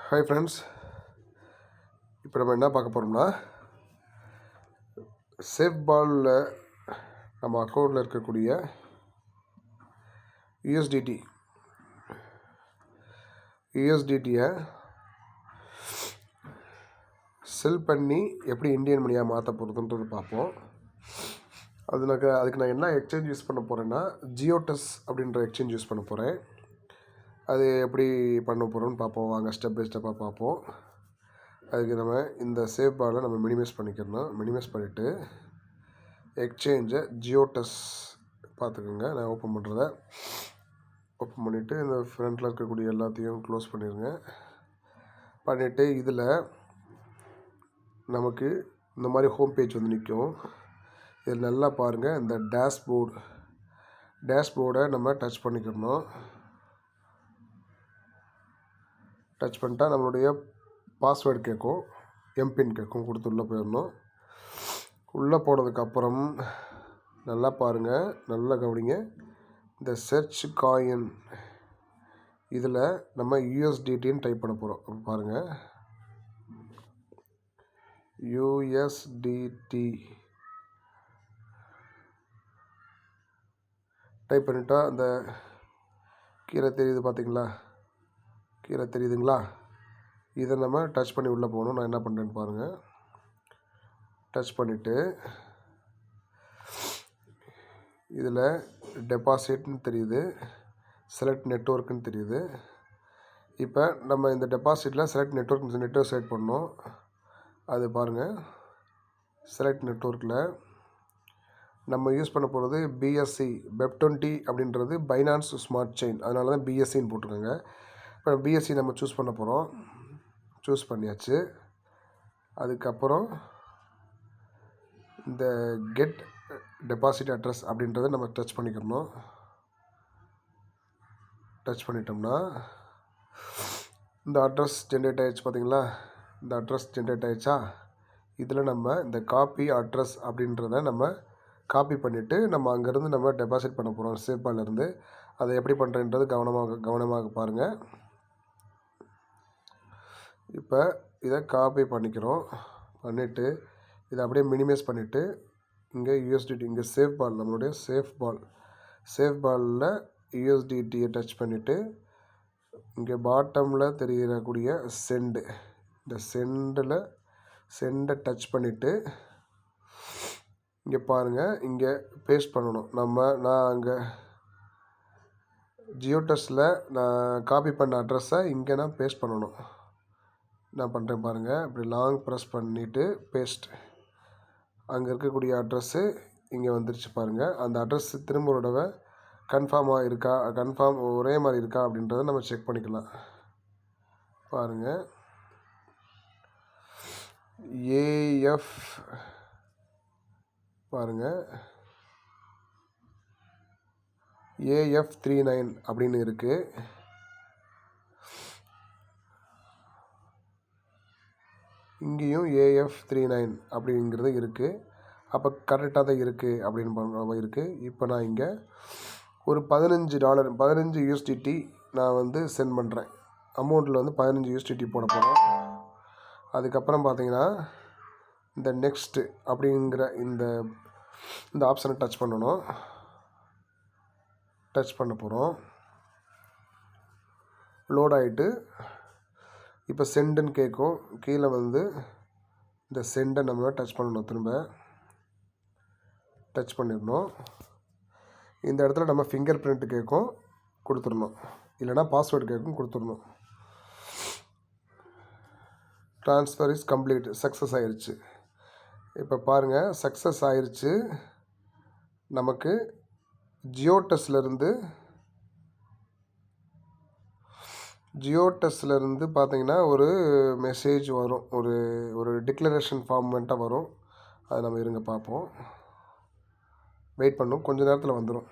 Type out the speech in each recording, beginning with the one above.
Hi friends, இப்போ நம்ம என்ன பார்க்க போகிறோம்னா, சேஃப் பாலில் நம்ம அக்கௌண்ட்டில் இருக்கக்கூடிய யூஎஸ்டிடியை செல் பண்ணி எப்படி இந்தியன் மணியாக மாற்ற போகிறதுன்றது பார்ப்போம். அதுக்கு நான் என்ன எக்ஸ்சேஞ்ச் யூஸ் பண்ண போகிறேன்னா, ஜியோடெஸ் அப்படின்ற எக்ஸ்சேஞ்ச் யூஸ் பண்ண போகிறேன். அது எப்படி பண்ண போகிறோம்னு பார்ப்போம். வாங்க ஸ்டெப் பை ஸ்டெப்பாக பார்ப்போம். அதுக்கு நம்ம இந்த சேஃப் பாலை நம்ம மினிமைஸ் பண்ணிக்கிறணும். மினிமைஸ் பண்ணிவிட்டு எக்ஸ்சேஞ்சை ஜியோடெஸ் பார்த்துக்கோங்க. நான் ஓப்பன் பண்ணிவிட்டு இந்த ஃப்ரண்ட்டில் இருக்கக்கூடிய எல்லாத்தையும் க்ளோஸ் பண்ணிடுங்க. பண்ணிவிட்டு இதில் நமக்கு இந்த மாதிரி ஹோம் பேஜ் வந்து நிற்கும். இதில் நல்லா பாருங்கள், இந்த டேஷ்போர்டை நம்ம டச் பண்ணிக்கணும். டச் பண்ணிட்டா நம்மளுடைய பாஸ்வேர்டு கேட்கும், எம்பின் கேட்கும். கொடுத்து உள்ளே போயிடணும். உள்ளே போனதுக்கப்புறம் நல்லா பாருங்கள், நல்லா கவனிங்க. இந்த சர்ச் காயின் இதில் நம்ம யூஎஸ்டிடின்னு டைப் பண்ண போகிறோம். பாருங்கள், யூஎஸ்டிடி டைப் பண்ணிட்டா அந்த கீழே தெரியுது, பார்த்தீங்களா? கீழே தெரியுதுங்களா? இதை நம்ம டச் பண்ணி உள்ளே போகணும். நான் என்ன பண்ணுறேன்னு பாருங்கள். டச் பண்ணிவிட்டு இதில் டெபாசிட்னு தெரியுது, செலக்ட் நெட்வொர்க்குன்னு தெரியுது. இப்போ நம்ம இந்த டெபாசிட்டில் செலக்ட் நெட்வொர்க் செலக்ட் பண்ணோம். அது பாருங்கள், செலக்ட் நெட்வொர்க்கில் நம்ம யூஸ் பண்ண போகிறது பிஎஸ்சி வெப்20 அப்படின்றது பைனான்ஸ் ஸ்மார்ட் செயின். அதனால தான் பிஎஸ்சின்னு போட்டிருக்காங்க. இப்போ பிஎஸ்சி நம்ம சூஸ் பண்ண போகிறோம். சூஸ் பண்ணியாச்சு. அதுக்கப்புறம் இந்த கெட் டெபாசிட் அட்ரஸ் அப்படின்றத நம்ம டச் பண்ணிக்கணும். டச் பண்ணிட்டோம்னா இந்த அட்ரஸ் ஜென்ரேட் ஆகிடுச்சு, பார்த்தீங்களா? இந்த அட்ரஸ் ஜென்ரேட் ஆகிடுச்சா? இதில் நம்ம இந்த காப்பி அட்ரஸ் அப்படின்றத நம்ம காப்பி பண்ணிவிட்டு நம்ம அங்கேருந்து நம்ம டெபாசிட் பண்ண போகிறோம் சேஃபாலேருந்து. அதை எப்படி பண்ணுறேன்றது கவனமாக பாருங்கள். இப்போ இதை காப்பி பண்ணிக்கிறோம். பண்ணிவிட்டு இதை அப்படியே மினிமைஸ் பண்ணிவிட்டு இங்கே யூஎஸ்டிடி, இங்கே சேஃப் பால், நம்மளுடைய சேஃப் பாலில் யூஎஸ்டிடியை டச் பண்ணிவிட்டு இங்கே பாட்டமில் தெரியக்கூடிய இந்த செண்டை டச் பண்ணிவிட்டு இங்கே பாருங்கள், இங்கே பேஸ்ட் பண்ணணும். நான் அங்கே ஜியோடெஸ்ஸில் நான் காப்பி பண்ண அட்ரஸை இங்கே நான் பேஸ்ட் பண்ணணும். நான் பண்ணுறேன் பாருங்கள். இப்படி லாங் ப்ரெஸ் பண்ணிவிட்டு பேஸ்ட். அங்கே இருக்கக்கூடிய அட்ரஸ்ஸு இங்கே வந்துருச்சு பாருங்கள். அந்த அட்ரஸ் திரும்ப ஒரு தடவை கன்ஃபார்ம் ஒரே மாதிரி இருக்கா அப்படின்றத நம்ம செக் பண்ணிக்கலாம். பாருங்கள், ஏஎஃப் பாருங்கள், AF39 அப்படின்னு இருக்குது. இங்கேயும் AF39 அப்படிங்கிறது இருக்குது. அப்போ கரெக்டாக தான் இருக்குது அப்படின்னு இருக்குது. இப்போ நான் இங்கே ஒரு $15 யூஎஸ்டிடி நான் வந்து சென்ட் பண்ணுறேன். அமௌண்ட்டில் வந்து 15 யூஎஸ்டிடி போட போகிறோம். அதுக்கப்புறம் பார்த்தீங்கன்னா இந்த நெக்ஸ்ட்டு அப்படிங்கிற இந்த ஆப்ஷனை டச் பண்ணணும். டச் பண்ண போகிறோம். லோட் ஆகிட்டு இப்போ சென்டுன்னு கேட்கும். கீழே வந்து இந்த சென்டை நம்ம டச் பண்ணணும். திரும்ப டச் பண்ணிடணும். இந்த இடத்துல நம்ம ஃபிங்கர் பிரிண்ட் கேட்கும், கொடுத்துடணும். இல்லைனா பாஸ்வேர்டு கேட்கும், கொடுத்துடணும். ட்ரான்ஸ்ஃபர் இஸ் கம்ப்ளீட், சக்ஸஸ் ஆயிடுச்சு. இப்போ பாருங்கள், சக்ஸஸ் ஆயிடுச்சு. நமக்கு ஜியோடெஸ்லேருந்து பார்த்தீங்கன்னா ஒரு மெசேஜ் வரும், ஒரு டிக்ளரேஷன் ஃபார்மெண்ட்டாக வரும். அதை நம்ம இருங்க பார்ப்போம். வெயிட் பண்ணும், கொஞ்ச நேரத்தில் வந்துடும்.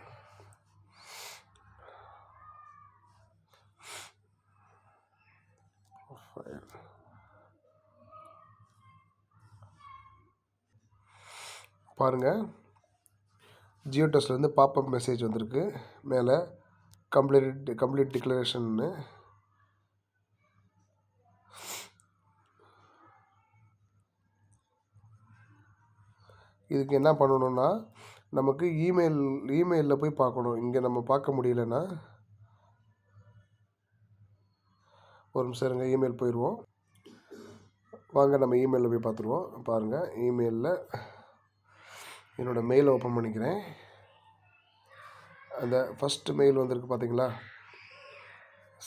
பாருங்கள், ஜியோடெஸ்லேருந்து பாப்அப் மெசேஜ் வந்திருக்கு. மேலே கம்ப்ளீட் டிக்ளரேஷன்னு இதுக்கு என்ன பண்ணணும்னா நமக்கு இமெயிலில் போய் பார்க்கணும். இங்கே நம்ம பார்க்க முடியலன்னா ஒரு நிமிஷம் இருங்க, இமெயில் போயிடுவோம். வாங்க நம்ம இமெயிலில் போய் பார்த்துருவோம். பாருங்கள், இமெயிலில் என்னோடய மெயிலை ஓப்பன் பண்ணிக்கிறேன். அந்த ஃபஸ்ட்டு மெயில் வந்திருக்கு பார்த்தீங்களா,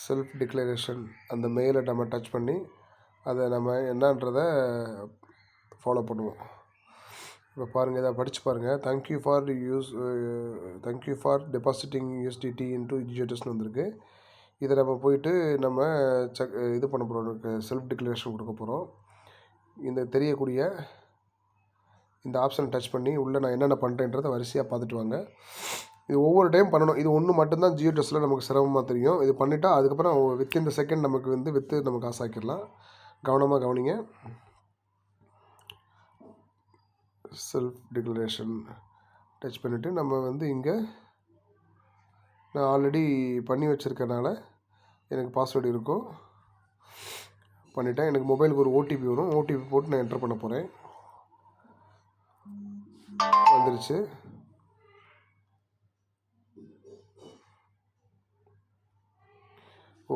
செல்ஃப் டிக்ளரேஷன். அந்த மெயிலை நம்ம டச் பண்ணி அதை நம்ம என்னன்றதை ஃபாலோ பண்ணுவோம். இப்போ பாருங்கள், இதை படித்து பாருங்கள். Thank you for depositing USDT into GioTestனு வந்திருக்கு. இதை நம்ம போயிட்டு நம்ம இது பண்ண போகிறோம், செல்ஃப் டிக்ளரேஷன் கொடுக்க போகிறோம். இந்த தெரியக்கூடிய இந்த ஆப்ஷனை டச் பண்ணி உள்ளே நான் என்னென்ன பண்ணுறேன்றதை வரிசையாக பார்த்துட்டு வாங்க. இது ஒவ்வொரு டைம் பண்ணணும். இது ஒன்று மட்டும்தான் GioTestல நமக்கு சிரமமாக தெரியும். இது பண்ணிட்டா அதுக்கப்புறம் வித்தின் த செகண்ட் நமக்கு வந்து நம்ம காசு ஆக்கிடலாம். கவனமாக கவனிங்க. செல்ஃப் டிக்ளரேஷன் டச் பண்ணிவிட்டு நம்ம வந்து இங்கே நான் ஆல்ரெடி பண்ணி வச்சுருக்கனால எனக்கு பாஸ்வேர்டு இருக்கும். பண்ணிட்டேன். எனக்கு மொபைலுக்கு ஒரு OTP வரும். OTP போட்டு நான் என்டர் பண்ண போகிறேன். வந்துருச்சு.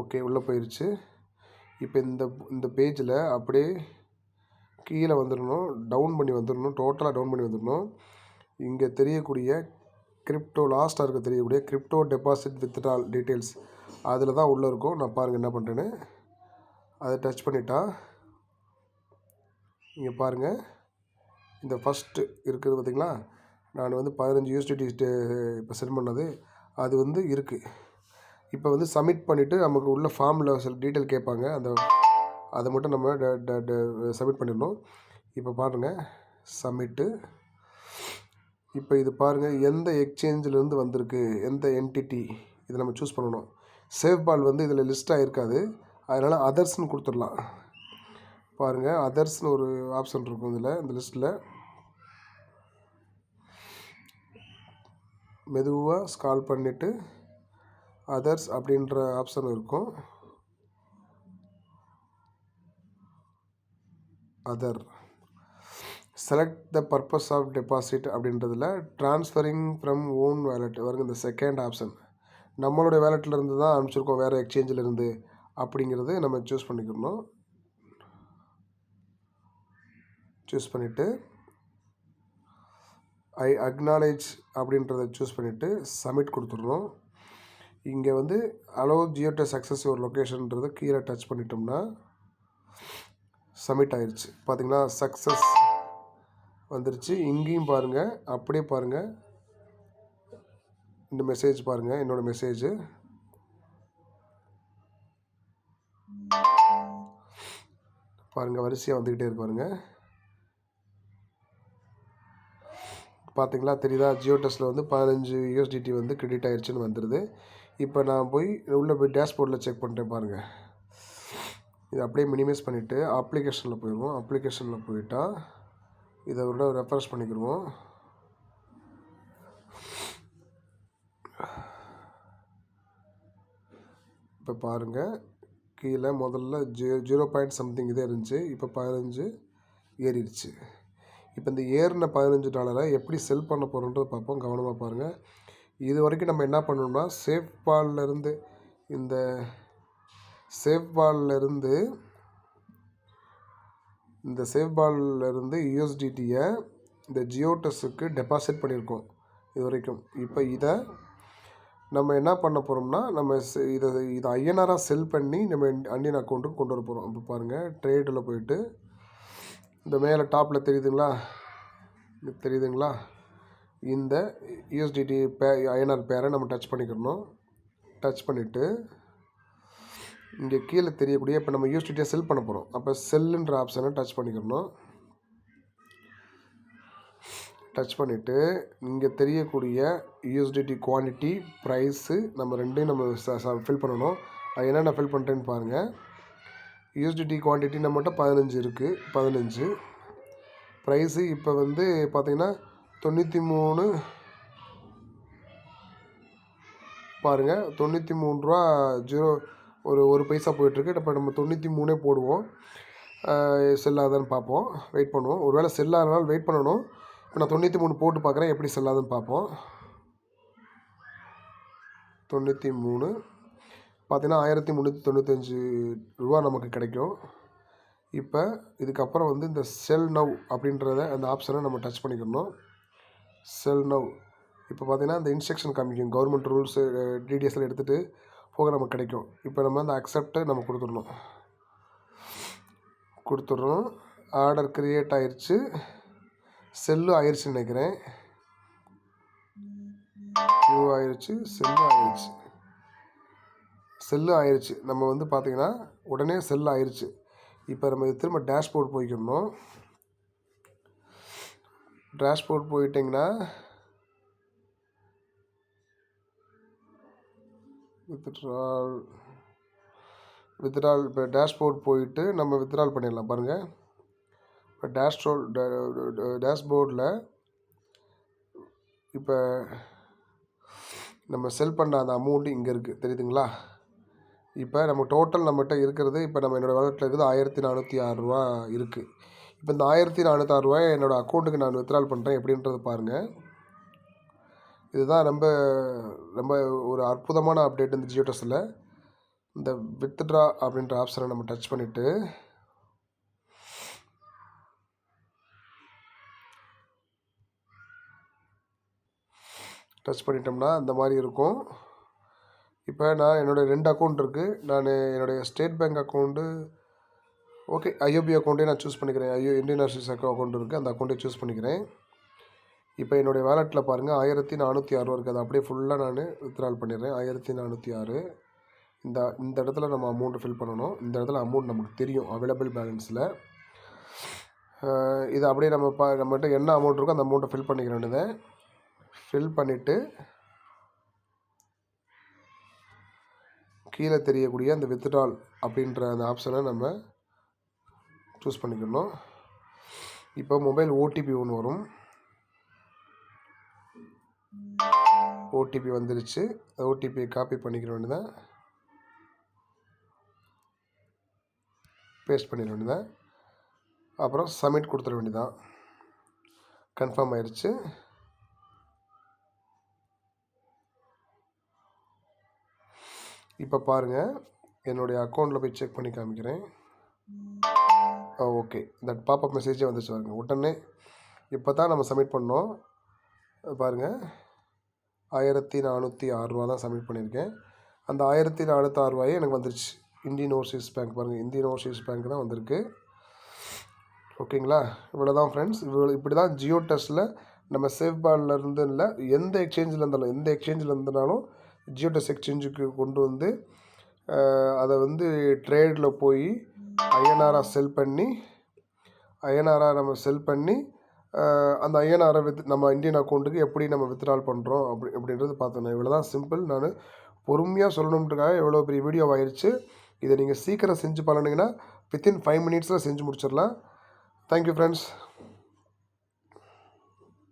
ஓகே, உள்ளே போயிடுச்சு. இப்போ இந்த பேஜில் அப்படியே கீழே வந்துடணும், டவுன் பண்ணி வந்துடணும், டோட்டலாக டவுன் பண்ணி வந்துடணும். இங்கே தெரியக்கூடிய கிரிப்டோ லாஸ்ட்டாக இருக்க தெரியக்கூடிய கிரிப்டோ டெபாசிட் வித்ட்ரால் டீட்டெயில்ஸ் அதில் தான் உள்ளே இருக்கும். நான் பாருங்கள் என்ன பண்ணுறேன்னு. அதை டச் பண்ணிட்டா இங்கே பாருங்கள், இந்த ஃபஸ்ட்டு இருக்குது பார்த்திங்களா, நான் வந்து 15 USDT இப்போ சென்ட் பண்ணது அது வந்து இருக்குது. இப்போ வந்து சப்மிட் பண்ணிவிட்டு நமக்கு உள்ள ஃபார்மில் சில டீட்டெயில் கேட்பாங்க. அதை மட்டும் நம்ம சப்மிட் பண்ணிடணும். இப்போ பாருங்கள், சப்மிட்டு. இப்போ இது பாருங்கள், எந்த எக்ஸ்சேஞ்சிலேருந்து வந்திருக்கு, எந்த என்டிட்டி, இதை நம்ம சூஸ் பண்ணணும். சேவ்பால் வந்து இதில் லிஸ்ட்டாக இருக்காது, அதனால் அதர்ஸ்னு கொடுத்துடலாம். பாருங்கள், அதர்ஸ்னு ஒரு ஆப்ஷன் இருக்கும் இந்த லிஸ்ட்டில். மெதுவாக ஸ்கால் பண்ணிவிட்டு அதர்ஸ் அப்படின்ற ஆப்ஷன் இருக்கும். Other select the purpose of deposit அப்படின்றதில் ட்ரான்ஸ்ஃபரிங் ஃப்ரம் ஓன் வேலெட் வருங்க. இந்த செகண்ட் ஆப்ஷன் நம்மளுடைய வேலெட்லேருந்து தான் அனுப்பிச்சிருக்கோம், வேறு எக்ஸ்சேஞ்சிலேருந்து அப்படிங்கிறது நம்ம சூஸ் பண்ணிக்கணும். சூஸ் பண்ணிவிட்டு ஐ அக்னாலேஜ் அப்படின்றத சூஸ் பண்ணிவிட்டு சப்மிட் கொடுத்துட்றோம். இங்கே வந்து அலோவ் GioTest அக்சஸ் யுவர் லொக்கேஷன்ன்றது கீழே டச் பண்ணிட்டோம்னா சப்மிட் ஆயிடுச்சு. பார்த்திங்களா, சக்ஸஸ் வந்துருச்சு. இங்கேயும் பாருங்கள், அப்படியே பாருங்கள், இந்த மெசேஜ் பாருங்கள், என்னோடய மெசேஜ் பாருங்கள், வரிசையாக வந்துக்கிட்டே இருக்கு பாருங்கள். பார்த்திங்களா, தெரியுதா, GioTestல வந்து 15 USDT வந்து கிரெடிட் ஆயிடுச்சுன்னு வந்துடுது. இப்போ நான் உள்ளே போய் டேஷ்போர்டில் செக் பண்ணிட்டேன் பாருங்கள். இதை அப்படியே மினிமைஸ் பண்ணிவிட்டு அப்ளிகேஷனில் போயிடுவோம். அப்ளிகேஷனில் போயிட்டால் இதை விட ரெஃப்ரெஷ் பண்ணிக்கிடுவோம். இப்போ பாருங்கள், கீழே முதல்ல 0 சம்திங் இதே இருந்துச்சு, இப்போ 15 ஏறிடுச்சு. இப்போ இந்த ஏறின $15 எப்படி செல் பண்ண போகிறோன்றதை பார்ப்போம். கவனமாக பாருங்கள். இது வரைக்கும் நம்ம என்ன பண்ணணும்னா சேவ்பால்லேருந்து இந்த சேவ்பால்லேருந்து USDTயை இந்த GioTestக்கு டெபாசிட் பண்ணியிருக்கோம் இது வரைக்கும். இப்போ இதை நம்ம என்ன பண்ண போகிறோம்னா நம்ம இதை INR-ஆக செல் பண்ணி நம்ம இந்தியன் அக்கௌண்ட்டுக்கு கொண்டு வர போகிறோம். இப்போ பாருங்கள், ட்ரேடில் போயிட்டு இந்த மேலே டாப்பில் தெரியுதுங்களா, இந்த USDT INR பேரை நம்ம டச் பண்ணிக்கிறணும். டச் பண்ணிவிட்டு இங்கே கீழே தெரியக்கூடிய இப்போ நம்ம USDTயை செல் பண்ண போகிறோம். அப்போ செல்லுன்ற ஆப்ஷனை டச் பண்ணிக்கிறணும். டச் பண்ணிவிட்டு இங்கே தெரியக்கூடிய USDT குவான்டிட்டி, ப்ரைஸு நம்ம ரெண்டையும் நம்ம ஃபில் பண்ணணும். அது என்னென்ன ஃபில் பண்ணுறேன்னு பாருங்கள். USDT குவான்டிட்டி நம்மகிட்ட 15 இருக்குது. 15 ப்ரைஸு இப்போ வந்து பார்த்திங்கன்னா 93 பாருங்கள், 93 ரூபா 1 பைசா போயிட்டுருக்கு. இப்போ நம்ம 93 போடுவோம். செல்லாதான்னு பார்ப்போம், வெயிட் பண்ணுவோம். ஒருவேளை செல்லாதனால வெயிட் பண்ணணும். இப்போ நான் 93 போட்டு பார்க்குறேன், எப்படி செல்லாதுன்னு பார்ப்போம். 93 பார்த்தீங்கன்னா ரூ. 1395 நமக்கு கிடைக்கும். இப்போ இதுக்கப்புறம் வந்து இந்த செல் நவ் அப்படின்றத அந்த ஆப்ஷனை நம்ம டச் பண்ணிக்கணும். செல் நவ் இப்போ பார்த்தீங்கன்னா இந்த இன்ஸ்ட்ரக்ஷன் காமிக்கும், கவர்மெண்ட் ரூல்ஸு டிடிஎஸ்எல் எடுத்துகிட்டு போக நமக்கு கிடைக்கும். இப்போ நம்ம அந்த அக்செப்டை நம்ம கொடுத்துட்றோம். ஆர்டர் க்ரியேட் ஆயிடுச்சு, செல்லும் ஆயிடுச்சுன்னு நினைக்கிறேன். கியூ ஆயிடுச்சு, செல்லும் ஆயிடுச்சு. நம்ம வந்து பார்த்திங்கன்னா உடனே செல் ஆயிடுச்சு. இப்போ நம்ம இது திரும்ப டேஷ்போர்ட் போய்க்கணும். டேஷ்போர்ட் போயிட்டிங்கன்னா வித்ட்ரால் இப்போ டேஷ்போர்ட் போயிட்டு நம்ம வித்ட்ரால் பண்ணிடலாம். பாருங்கள், இப்போ டேஷ்போர்டில் இப்போ நம்ம செல் பண்ண அந்த அமௌண்ட்டு இங்கே இருக்குது, தெரியுதுங்களா? இப்போ நம்ம டோட்டல் நம்மகிட்ட இருக்கிறது, இப்போ நம்ம என்னோடய வாலெட்டில் இருக்குது 1406 ரூபா இருக்குது. இப்போ இந்த 1406 ரூபாயை என்னோடய அக்கௌண்ட்டுக்கு நான் வித்ட்ரால் பண்ணுறேன் எப்படின்றது பாருங்கள். இதுதான் ரொம்ப ரொம்ப ஒரு அற்புதமான அப்டேட் இந்த ஜியோடெஸ்ஸில். இந்த வித்ட்ரா அப்படின்ற ஆப்ஷனை நம்ம டச் பண்ணிவிட்டு பண்ணிட்டோம்னா இந்த மாதிரி இருக்கும். இப்போ நான் என்னோடய 2 அக்கௌண்ட் இருக்குது. நான் என்னுடைய state bank account okay, IOB அக்கௌண்ட்டே நான் சூஸ் பண்ணிக்கிறேன். இந்தியன் ஓவர்சீஸ் அக்கௌண்ட் இருக்குது, அந்த அக்கௌண்ட்டே சூஸ் பண்ணிக்கிறேன். இப்போ என்னுடைய வாலெட்டில் பாருங்கள் 1406 ரூபா இருக்குது. அதை அப்படியே ஃபுல்லாக நான் வித்ட்ரால் பண்ணிடுறேன். 1406. இந்த இடத்துல நம்ம அமௌண்ட்டு ஃபில் பண்ணணும். இந்த இடத்துல அமௌண்ட் நமக்கு தெரியும் அவைலபிள் பேலன்ஸில். இது அப்படியே நம்மகிட்ட என்ன அமௌண்ட் இருக்கோ அந்த அமௌண்ட்டை ஃபில் பண்ணிக்க வேண்டியதை. ஃபில் பண்ணிவிட்டு கீழே தெரியக்கூடிய அந்த வித்ட்ரால் அப்படின்ற அந்த ஆப்ஷனை நம்ம சூஸ் பண்ணிக்கணும். இப்போ மொபைல் ஓடிபி ஒன்று வரும். ஓடிபி வந்துருச்சு. ஓடிபியை காப்பி பண்ணிக்க வேண்டியதான், பேஸ்ட் பண்ணிட வேண்டியதான். அப்புறம் சப்மிட் கொடுத்துட வேண்டியதான். கன்ஃபார்ம் ஆயிடுச்சு. இப்போ பாருங்கள், என்னுடைய அக்கௌண்ட்டில் போய் செக் பண்ணி காமிக்கிறேன். ஓகே, தட் பாப்அப் மெசேஜே வந்துச்சு பாருங்கள் உடனே. இப்போ தான் நம்ம சப்மிட் பண்ணோம். பாருங்கள், 1406 ரூபா தான் சப்மிட் பண்ணியிருக்கேன். அந்த 1406 ரூபாயே எனக்கு வந்துருச்சு. இந்தியன் ஓவர்சீஸ் பேங்க் பாருங்கள், இந்தியன் ஓவர்சீஸ் பேங்க் தான் வந்திருக்கு. ஓகேங்களா? இவ்வளோ தான் ஃப்ரெண்ட்ஸ். இப்படி தான் ஜியோடெஸ்ஸில் நம்ம சேஃப்பார்ட்லேருந்து இல்லை, எந்த எக்ஸ்சேஞ்சில் இருந்தாலும் ஜியோடெஸ் எக்ஸ்சேஞ்சுக்கு கொண்டு வந்து அதை வந்து ட்ரேடில் போய் ஐஎன்ஆராக செல் பண்ணி அந்த ஐஎன்ஆரை நம்ம இந்தியன் அக்கௌண்ட்டுக்கு எப்படி நம்ம வித்ட்ரால் பண்ணுறோம் அப்படின்றது பார்த்தோம். இவ்வளோ தான் சிம்பிள். நான் பொறுமையாக சொல்லணுன்றதுக்காக எவ்வளோ பெரிய வீடியோ ஆயிடுச்சு. இதை நீங்கள் சீக்கிரம் செஞ்சு பழனிங்கன்னா வித்தின் 5 மினிட்ஸில் செஞ்சு முடிச்சிடலாம். Thank you friends.